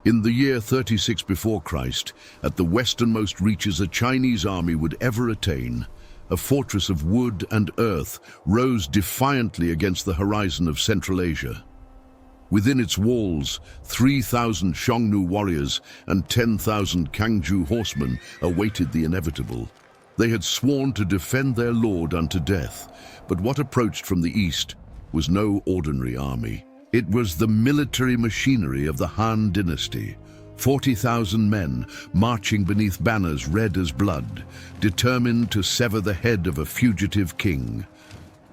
In the year 36 before Christ, at the westernmost reaches a Chinese army would ever attain, a fortress of wood and earth rose defiantly against the horizon of Central Asia. Within its walls, 3,000 Xiongnu warriors and 10,000 Kangju horsemen awaited the inevitable. They had sworn to defend their lord unto death, but what approached from the east was no ordinary army. It was the military machinery of the Han Dynasty, 40,000 men marching beneath banners red as blood, determined to sever the head of a fugitive king.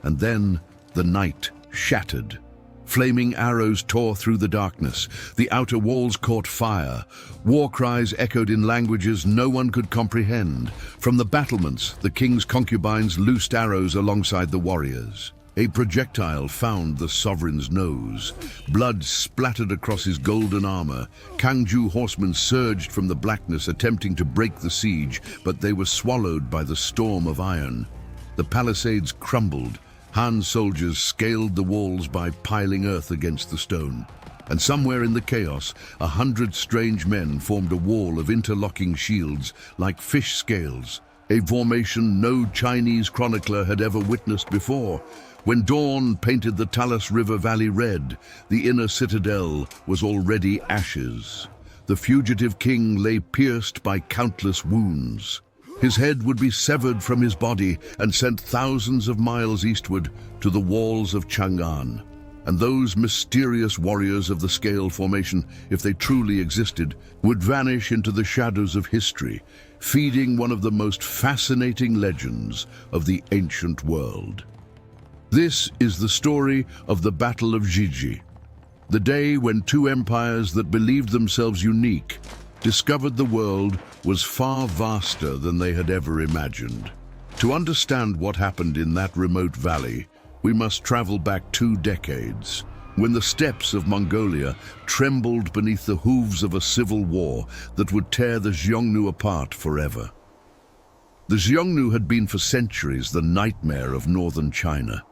And then the night shattered. Flaming arrows tore through the darkness. The outer walls caught fire. War cries echoed in languages no one could comprehend. From the battlements, the king's concubines loosed arrows alongside the warriors. A projectile found the sovereign's nose. Blood splattered across his golden armor. Kangju horsemen surged from the blackness, attempting to break the siege, but they were swallowed by the storm of iron. The palisades crumbled. Han soldiers scaled the walls by piling earth against the stone. And somewhere in the chaos, 100 strange men formed a wall of interlocking shields like fish scales, a formation no Chinese chronicler had ever witnessed before. When dawn painted the Talas River Valley red, the inner citadel was already ashes. The fugitive king lay pierced by countless wounds. His head would be severed from his body and sent thousands of miles eastward to the walls of Chang'an. And those mysterious warriors of the scale formation, if they truly existed, would vanish into the shadows of history, feeding one of the most fascinating legends of the ancient world. This is the story of the Battle of Zhizhi, the day when two empires that believed themselves unique discovered the world was far vaster than they had ever imagined. To understand what happened in that remote valley, we must travel back 2 decades, when the steppes of Mongolia trembled beneath the hooves of a civil war that would tear the Xiongnu apart forever. The Xiongnu had been for centuries the nightmare of northern China.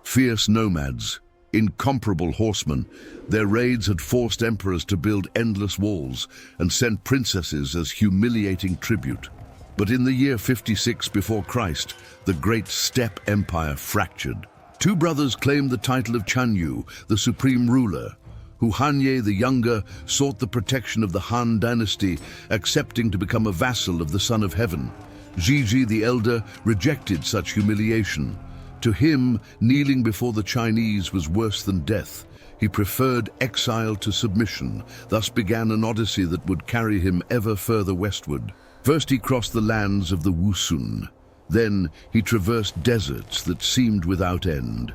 Fierce nomads, incomparable horsemen, their raids had forced emperors to build endless walls and send princesses as humiliating tribute. But in the year 56 before Christ, the great steppe empire fractured. 2 brothers claimed the title of Xiongnu, the supreme ruler, who Hanye the Younger sought the protection of the Han Dynasty, accepting to become a vassal of the Son of Heaven. Xiji the Elder rejected such humiliation. To him, kneeling before the Chinese was worse than death. He preferred exile to submission. Thus began an odyssey that would carry him ever further westward. First he crossed the lands of the Wusun. Then he traversed deserts that seemed without end.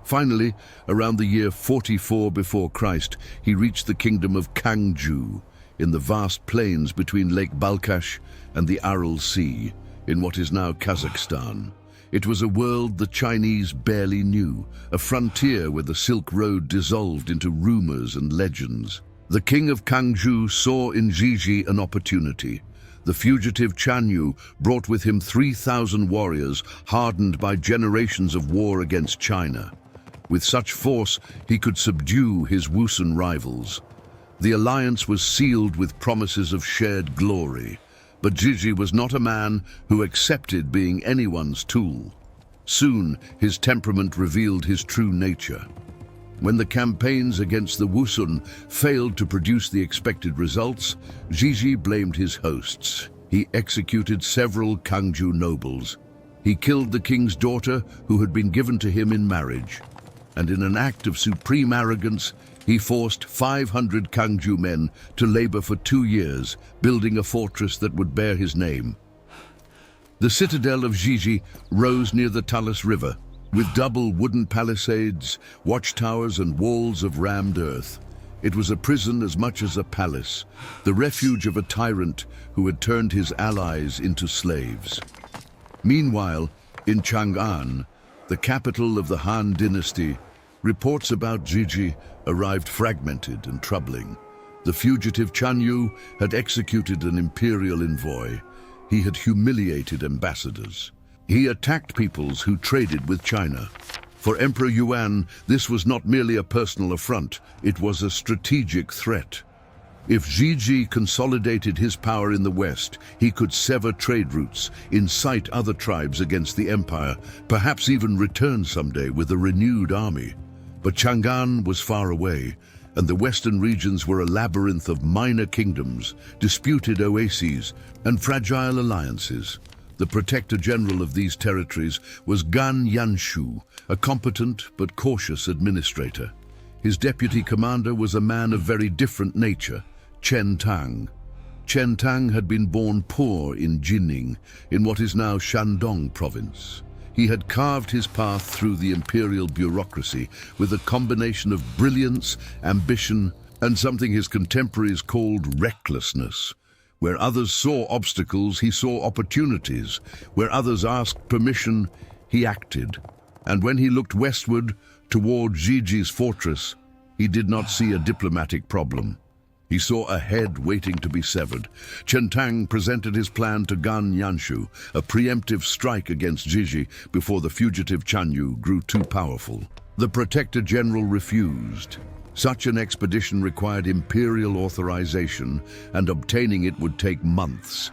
Finally, around the year 44 before Christ, he reached the kingdom of Kangju, in the vast plains between Lake Balkhash and the Aral Sea, in what is now Kazakhstan. It was a world the Chinese barely knew, a frontier where the Silk Road dissolved into rumors and legends. The king of Kangju saw in Xiji an opportunity. The fugitive Xiongnu brought with him 3,000 warriors hardened by generations of war against China. With such force, he could subdue his Wusun rivals. The alliance was sealed with promises of shared glory. But Xiji was not a man who accepted being anyone's tool. Soon, his temperament revealed his true nature. When the campaigns against the Wusun failed to produce the expected results, Xiji blamed his hosts. He executed several Kangju nobles. He killed the king's daughter, who had been given to him in marriage. And in an act of supreme arrogance, he forced 500 Kangju men to labor for 2 years, building a fortress that would bear his name. The citadel of Xiji rose near the Talas River, with double wooden palisades, watchtowers and walls of rammed earth. It was a prison as much as a palace, the refuge of a tyrant who had turned his allies into slaves. Meanwhile, in Chang'an, the capital of the Han Dynasty, reports about Xiji arrived fragmented and troubling. The fugitive Xiongnu had executed an imperial envoy. He had humiliated ambassadors. He attacked peoples who traded with China. For Emperor Yuan, this was not merely a personal affront, it was a strategic threat. If Xiji consolidated his power in the west, he could sever trade routes, incite other tribes against the empire, perhaps even return someday with a renewed army. But Chang'an was far away, and the western regions were a labyrinth of minor kingdoms, disputed oases, and fragile alliances. The protector general of these territories was Gan Yanshu, a competent but cautious administrator. His deputy commander was a man of very different nature, Chen Tang. Chen Tang had been born poor in Jining, in what is now Shandong province. He had carved his path through the imperial bureaucracy with a combination of brilliance, ambition, and something his contemporaries called recklessness. Where others saw obstacles, he saw opportunities. Where others asked permission, he acted. And when he looked westward, toward Xiji's fortress, he did not see a diplomatic problem. He saw a head waiting to be severed. Chen Tang presented his plan to Gan Yanshu, a preemptive strike against Xiji before the fugitive Xiongnu grew too powerful. The Protector General refused. Such an expedition required imperial authorization, and obtaining it would take months.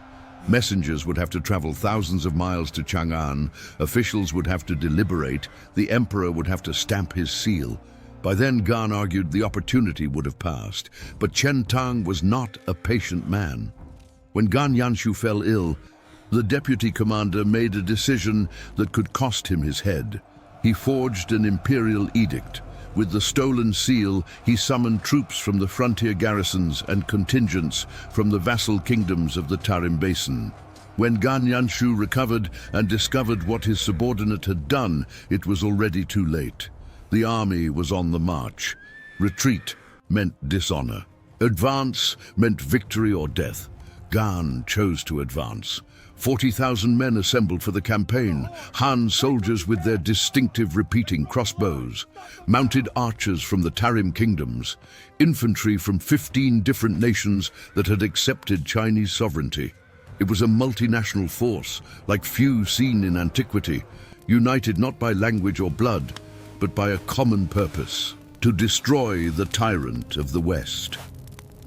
Messengers would have to travel thousands of miles to Chang'an, officials would have to deliberate, the emperor would have to stamp his seal. By then, Gan argued the opportunity would have passed, but Chen Tang was not a patient man. When Gan Yanshu fell ill, the deputy commander made a decision that could cost him his head. He forged an imperial edict. With the stolen seal, he summoned troops from the frontier garrisons and contingents from the vassal kingdoms of the Tarim Basin. When Gan Yanshu recovered and discovered what his subordinate had done, it was already too late. The army was on the march. Retreat meant dishonor. Advance meant victory or death. Gan chose to advance. 40,000 men assembled for the campaign, Han soldiers with their distinctive repeating crossbows, mounted archers from the Tarim kingdoms, infantry from 15 different nations that had accepted Chinese sovereignty. It was a multinational force, like few seen in antiquity, united not by language or blood, but by a common purpose: to destroy the tyrant of the West.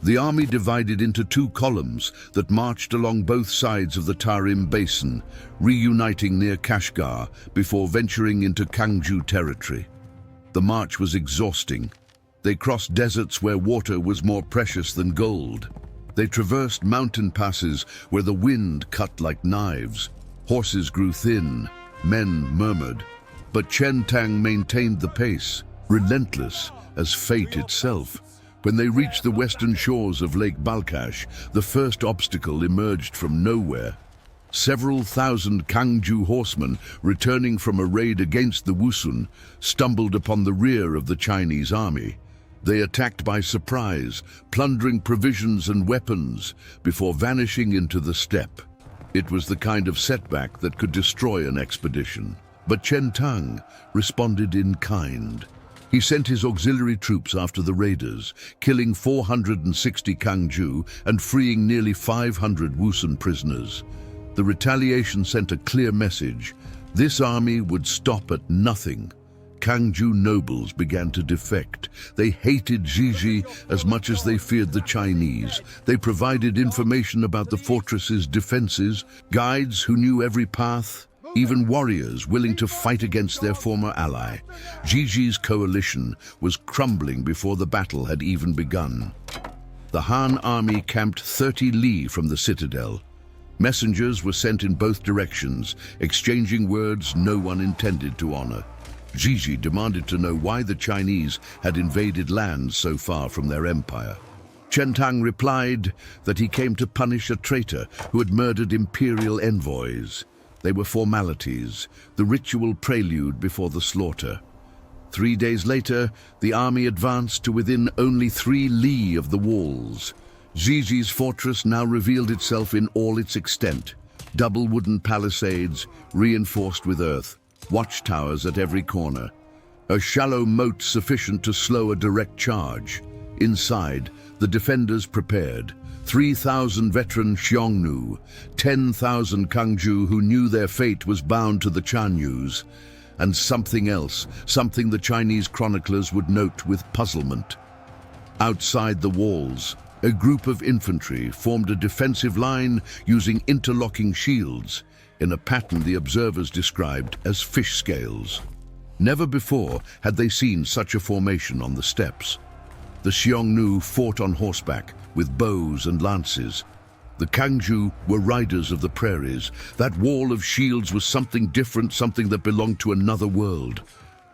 The army divided into two columns that marched along both sides of the Tarim Basin, reuniting near Kashgar before venturing into Kangju territory. The march was exhausting. They crossed deserts where water was more precious than gold. They traversed mountain passes where the wind cut like knives. Horses grew thin, men murmured. But Chen Tang maintained the pace, relentless as fate itself. When they reached the western shores of Lake Balkhash, the first obstacle emerged from nowhere. Several thousand Kangju horsemen, returning from a raid against the Wusun, stumbled upon the rear of the Chinese army. They attacked by surprise, plundering provisions and weapons, before vanishing into the steppe. It was the kind of setback that could destroy an expedition. But Chen Tang responded in kind. He sent his auxiliary troops after the raiders, killing 460 Kangju and freeing nearly 500 Wusun prisoners. The retaliation sent a clear message: this army would stop at nothing. Kangju nobles began to defect. They hated Xiji as much as they feared the Chinese. They provided information about the fortress's defenses, guides who knew every path, even warriors willing to fight against their former ally. Xiji's coalition was crumbling before the battle had even begun. The Han army camped 30 li from the citadel. Messengers were sent in both directions, exchanging words no one intended to honor. Xiji demanded to know why the Chinese had invaded lands so far from their empire. Chen Tang replied that he came to punish a traitor who had murdered imperial envoys. They were formalities, the ritual prelude before the slaughter. 3 days later, the army advanced to within only 3 li of the walls. Xiji's fortress now revealed itself in all its extent. Double wooden palisades, reinforced with earth, watchtowers at every corner. A shallow moat sufficient to slow a direct charge. Inside, the defenders prepared. 3,000 veteran Xiongnu, 10,000 Kangju who knew their fate was bound to the Xiangnus, and something else, something the Chinese chroniclers would note with puzzlement. Outside the walls, A group of infantry formed a defensive line using interlocking shields in a pattern the observers described as fish scales. Never before had they seen such a formation on the steppes. The Xiongnu fought on horseback with bows and lances. The Kangju were riders of the prairies. That wall of shields was something different, something that belonged to another world.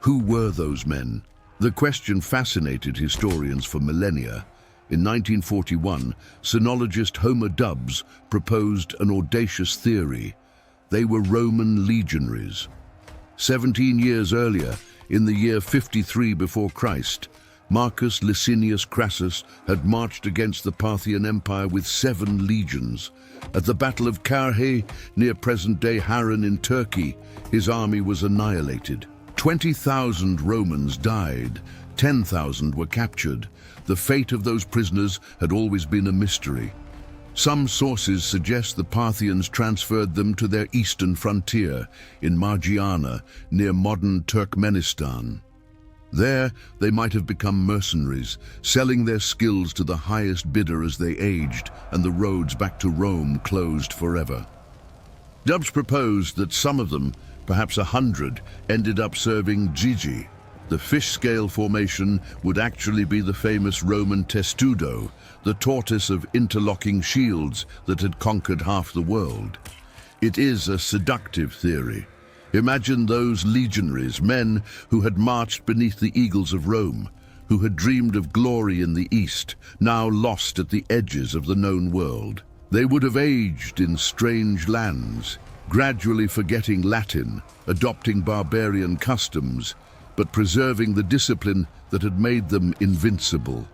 Who were those men? The question fascinated historians for millennia. In 1941, sinologist Homer Dubbs proposed an audacious theory. They were Roman legionaries. 17 years earlier, in the year 53 before Christ, Marcus Licinius Crassus had marched against the Parthian Empire with 7 legions. At the Battle of Carrhae, near present-day Harran in Turkey, his army was annihilated. 20,000 Romans died, 10,000 were captured. The fate of those prisoners had always been a mystery. Some sources suggest the Parthians transferred them to their eastern frontier in Margiana, near modern Turkmenistan. There, they might have become mercenaries, selling their skills to the highest bidder as they aged, and the roads back to Rome closed forever. Dubbs proposed that some of them, perhaps 100, ended up serving Xiji. The fish scale formation would actually be the famous Roman testudo, the tortoise of interlocking shields that had conquered half the world. It is a seductive theory. Imagine those legionaries, men who had marched beneath the eagles of Rome, who had dreamed of glory in the East, now lost at the edges of the known world. They would have aged in strange lands, gradually forgetting Latin, adopting barbarian customs, but preserving the discipline that had made them invincible.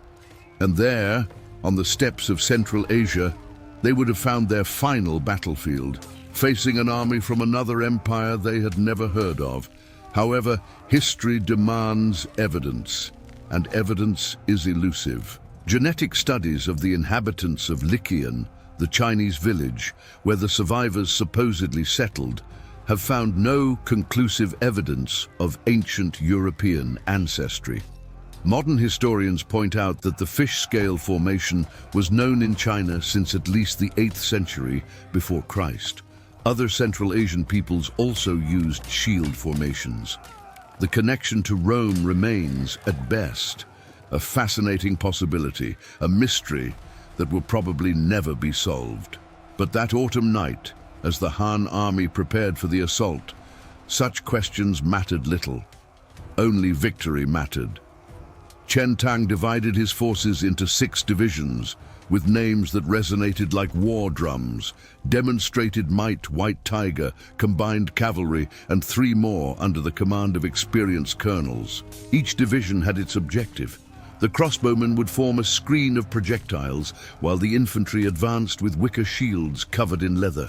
And there, on the steppes of Central Asia, they would have found their final battlefield, facing an army from another empire they had never heard of. However, history demands evidence, and evidence is elusive. Genetic studies of the inhabitants of Liqian, the Chinese village where the survivors supposedly settled, have found no conclusive evidence of ancient European ancestry. Modern historians point out that the fish scale formation was known in China since at least the 8th century before Christ. Other Central Asian peoples also used shield formations. The connection to Rome remains, at best, a fascinating possibility, a mystery that will probably never be solved. But that autumn night, as the Han army prepared for the assault, such questions mattered little. Only victory mattered. Chen Tang divided his forces into 6 divisions, with names that resonated like war drums: demonstrated might, white tiger, combined cavalry, and 3 more under the command of experienced colonels. Each division had its objective. The crossbowmen would form a screen of projectiles, while the infantry advanced with wicker shields covered in leather.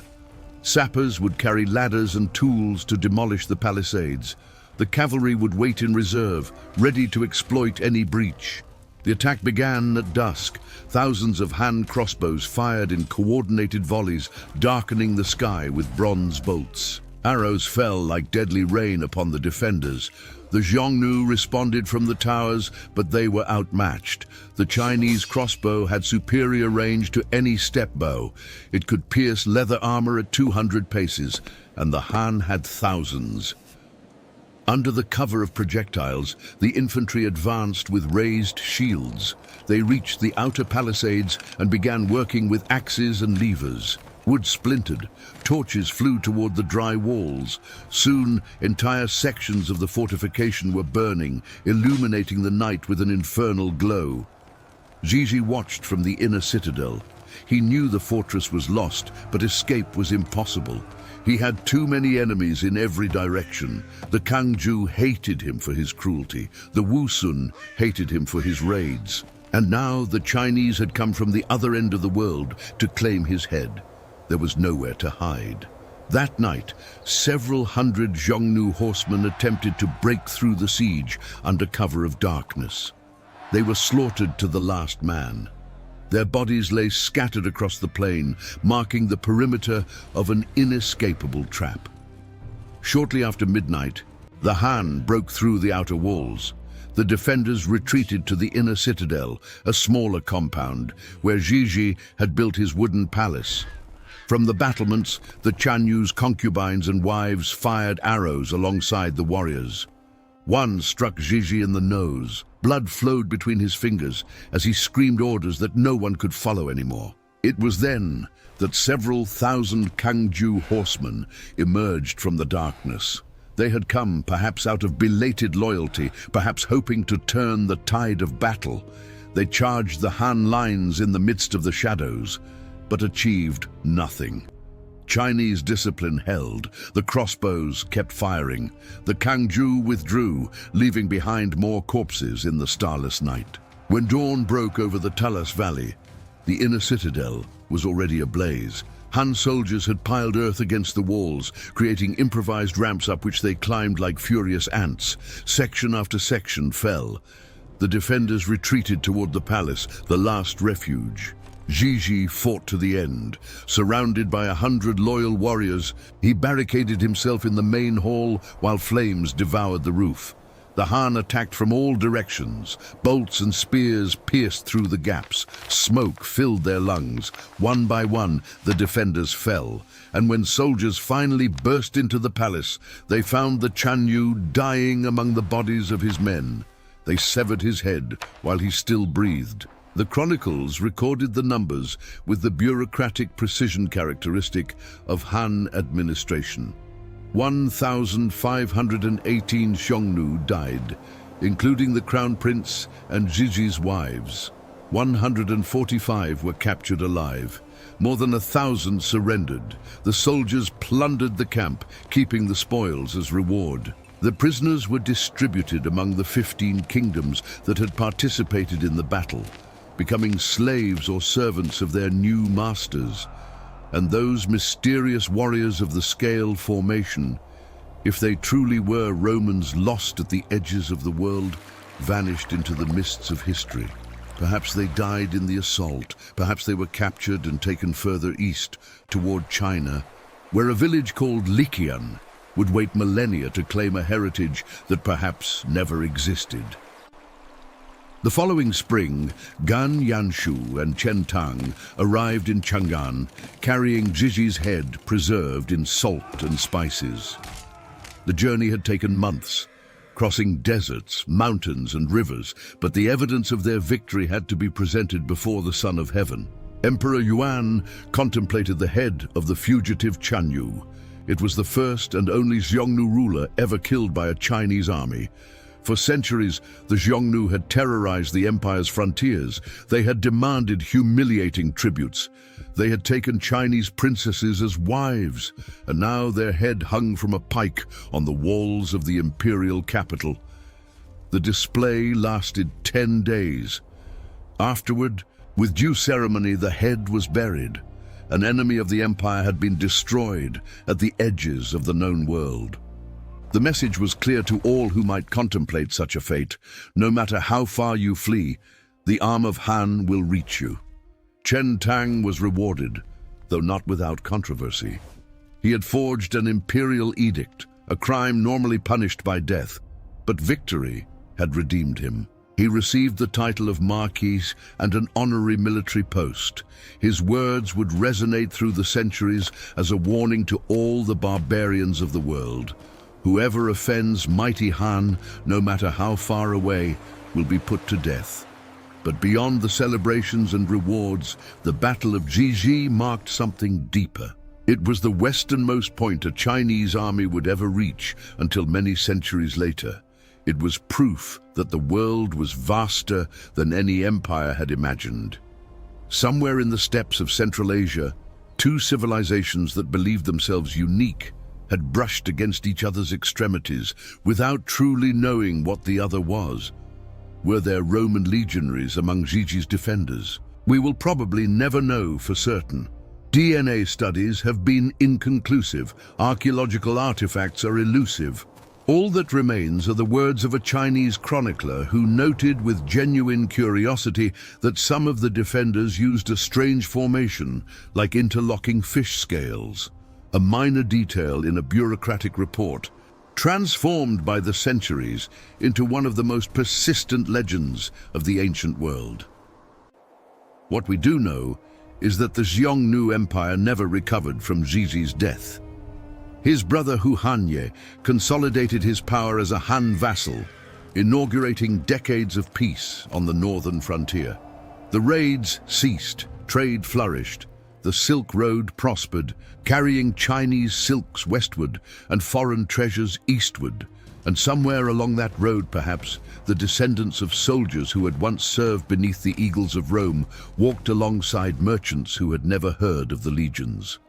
Sappers would carry ladders and tools to demolish the palisades. The cavalry would wait in reserve, ready to exploit any breach. The attack began at dusk. Thousands of hand crossbows fired in coordinated volleys, darkening the sky with bronze bolts. Arrows fell like deadly rain upon the defenders. The Xiongnu responded from the towers, but they were outmatched. The Chinese crossbow had superior range to any step bow. It could pierce leather armor at 200 paces, and the Han had thousands. Under the cover of projectiles, the infantry advanced with raised shields. They reached the outer palisades and began working with axes and levers. Wood splintered. Torches flew toward the dry walls. Soon, entire sections of the fortification were burning, illuminating the night with an infernal glow. Xiji watched from the inner citadel. He knew the fortress was lost, but escape was impossible. He had too many enemies in every direction. The Kangju hated him for his cruelty. The Wusun hated him for his raids. And now the Chinese had come from the other end of the world to claim his head. There was nowhere to hide. That night, several hundred Xiongnu horsemen attempted to break through the siege under cover of darkness. They were slaughtered to the last man. Their bodies lay scattered across the plain, marking the perimeter of an inescapable trap. Shortly after midnight, the Han broke through the outer walls. The defenders retreated to the inner citadel, a smaller compound, where Xiji had built his wooden palace. From the battlements, the Xiongnu's concubines and wives fired arrows alongside the warriors. One struck Xiji in the nose. Blood flowed between his fingers as he screamed orders that no one could follow anymore. It was then that several thousand Kangju horsemen emerged from the darkness. They had come perhaps out of belated loyalty, perhaps hoping to turn the tide of battle. They charged the Han lines in the midst of the shadows, but achieved nothing. Chinese discipline held. The crossbows kept firing. The Kangju withdrew, leaving behind more corpses in the starless night. When dawn broke over the Talas Valley, the inner citadel was already ablaze. Han soldiers had piled earth against the walls, creating improvised ramps up which they climbed like furious ants. Section after section fell. The defenders retreated toward the palace, the last refuge. Xiji fought to the end. Surrounded by 100 loyal warriors, he barricaded himself in the main hall while flames devoured the roof. The Han attacked from all directions. Bolts and spears pierced through the gaps. Smoke filled their lungs. One by one, the defenders fell. And when soldiers finally burst into the palace, they found the Xiongnu dying among the bodies of his men. They severed his head while he still breathed. The chronicles recorded the numbers with the bureaucratic precision characteristic of Han administration. 1,518 Xiongnu died, including the Crown Prince and Xiji's wives. 145 were captured alive. More than 1,000 surrendered. The soldiers plundered the camp, keeping the spoils as reward. The prisoners were distributed among the 15 kingdoms that had participated in the battle, becoming slaves or servants of their new masters. And those mysterious warriors of the scale formation, if they truly were Romans lost at the edges of the world, vanished into the mists of history. Perhaps they died in the assault, perhaps they were captured and taken further east, toward China, where a village called Liqian would wait millennia to claim a heritage that perhaps never existed. The following spring, Gan Yanshu and Chen Tang arrived in Chang'an, carrying Xiji's head preserved in salt and spices. The journey had taken months, crossing deserts, mountains and rivers, but the evidence of their victory had to be presented before the Son of Heaven. Emperor Yuan contemplated the head of the fugitive Xiongnu. It was the first and only Xiongnu ruler ever killed by a Chinese army. For centuries, the Xiongnu had terrorized the empire's frontiers. They had demanded humiliating tributes. They had taken Chinese princesses as wives, and now their head hung from a pike on the walls of the imperial capital. The display lasted 10 days. Afterward, with due ceremony, the head was buried. An enemy of the empire had been destroyed at the edges of the known world. The message was clear to all who might contemplate such a fate. No matter how far you flee, the arm of Han will reach you. Chen Tang was rewarded, though not without controversy. He had forged an imperial edict, a crime normally punished by death, but victory had redeemed him. He received the title of Marquis and an honorary military post. His words would resonate through the centuries as a warning to all the barbarians of the world. Whoever offends mighty Han, no matter how far away, will be put to death. But beyond the celebrations and rewards, the Battle of Zhizhi marked something deeper. It was the westernmost point a Chinese army would ever reach until many centuries later. It was proof that the world was vaster than any empire had imagined. Somewhere in the steppes of Central Asia, two civilizations that believed themselves unique had brushed against each other's extremities without truly knowing what the other was. Were there Roman legionaries among Xiji's defenders? We will probably never know for certain. DNA studies have been inconclusive. Archaeological artifacts are elusive. All that remains are the words of a Chinese chronicler who noted with genuine curiosity that some of the defenders used a strange formation, like interlocking fish scales. A minor detail in a bureaucratic report, transformed by the centuries into one of the most persistent legends of the ancient world. What we do know is that the Xiongnu Empire never recovered from Xiji's death. His brother Huanye consolidated his power as a Han vassal, inaugurating decades of peace on the northern frontier. The raids ceased, trade flourished, the Silk Road prospered, carrying Chinese silks westward and foreign treasures eastward. And somewhere along that road, perhaps, the descendants of soldiers who had once served beneath the eagles of Rome walked alongside merchants who had never heard of the legions.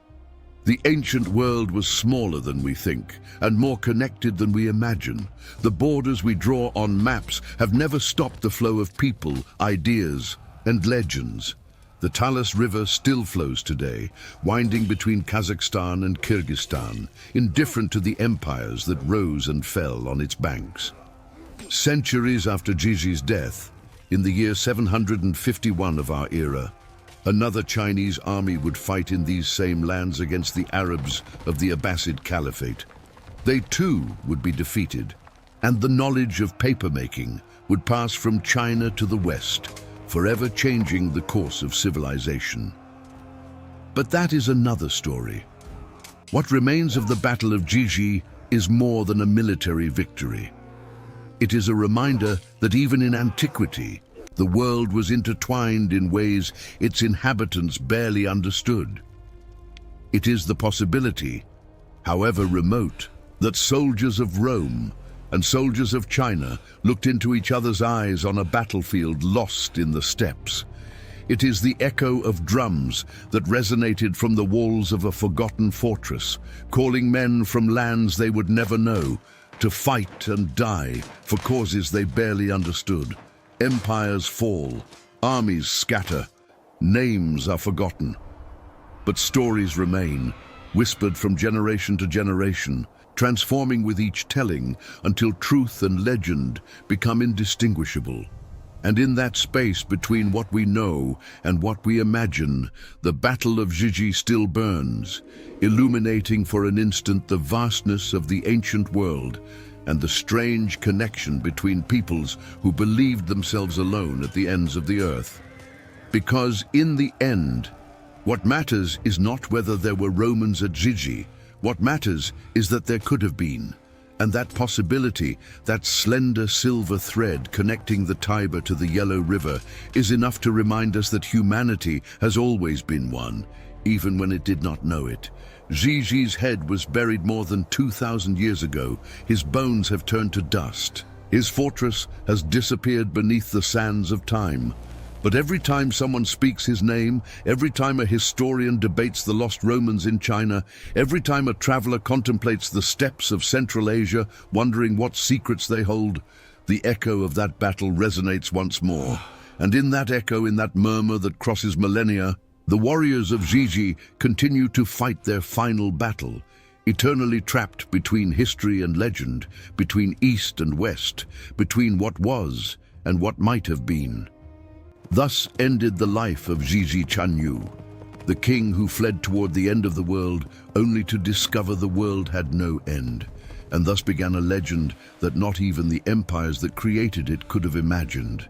The ancient world was smaller than we think, and more connected than we imagine. The borders we draw on maps have never stopped the flow of people, ideas, and legends. The Talas River still flows today, winding between Kazakhstan and Kyrgyzstan, indifferent to the empires that rose and fell on its banks. Centuries after Xiji's death, in the year 751 of our era, another Chinese army would fight in these same lands against the Arabs of the Abbasid Caliphate. They too would be defeated, and the knowledge of papermaking would pass from China to the West, forever changing the course of civilization. But that is another story. What remains of the Battle of Zhizhi is more than a military victory. It is a reminder that even in antiquity, the world was intertwined in ways its inhabitants barely understood. It is the possibility, however remote, that soldiers of Rome and soldiers of China looked into each other's eyes on a battlefield lost in the steppes. It is the echo of drums that resonated from the walls of a forgotten fortress, calling men from lands they would never know to fight and die for causes they barely understood. Empires fall, armies scatter, names are forgotten. But stories remain, whispered from generation to generation, transforming with each telling until truth and legend become indistinguishable. And in that space between what we know and what we imagine, the Battle of Zhizhi still burns, illuminating for an instant the vastness of the ancient world and the strange connection between peoples who believed themselves alone at the ends of the earth. Because in the end, what matters is not whether there were Romans at Xiji. What matters is that there could have been, and that possibility, that slender silver thread connecting the Tiber to the Yellow River, is enough to remind us that humanity has always been one, even when it did not know it. Xiji's head was buried more than 2,000 years ago. His bones have turned to dust. His fortress has disappeared beneath the sands of time. But every time someone speaks his name, every time a historian debates the lost Romans in China, every time a traveler contemplates the steppes of Central Asia, wondering what secrets they hold, the echo of that battle resonates once more. And in that echo, in that murmur that crosses millennia, the warriors of Xiji continue to fight their final battle, eternally trapped between history and legend, between East and West, between what was and what might have been. Thus ended the life of Xiongnu, the king who fled toward the end of the world only to discover the world had no end, and thus began a legend that not even the empires that created it could have imagined.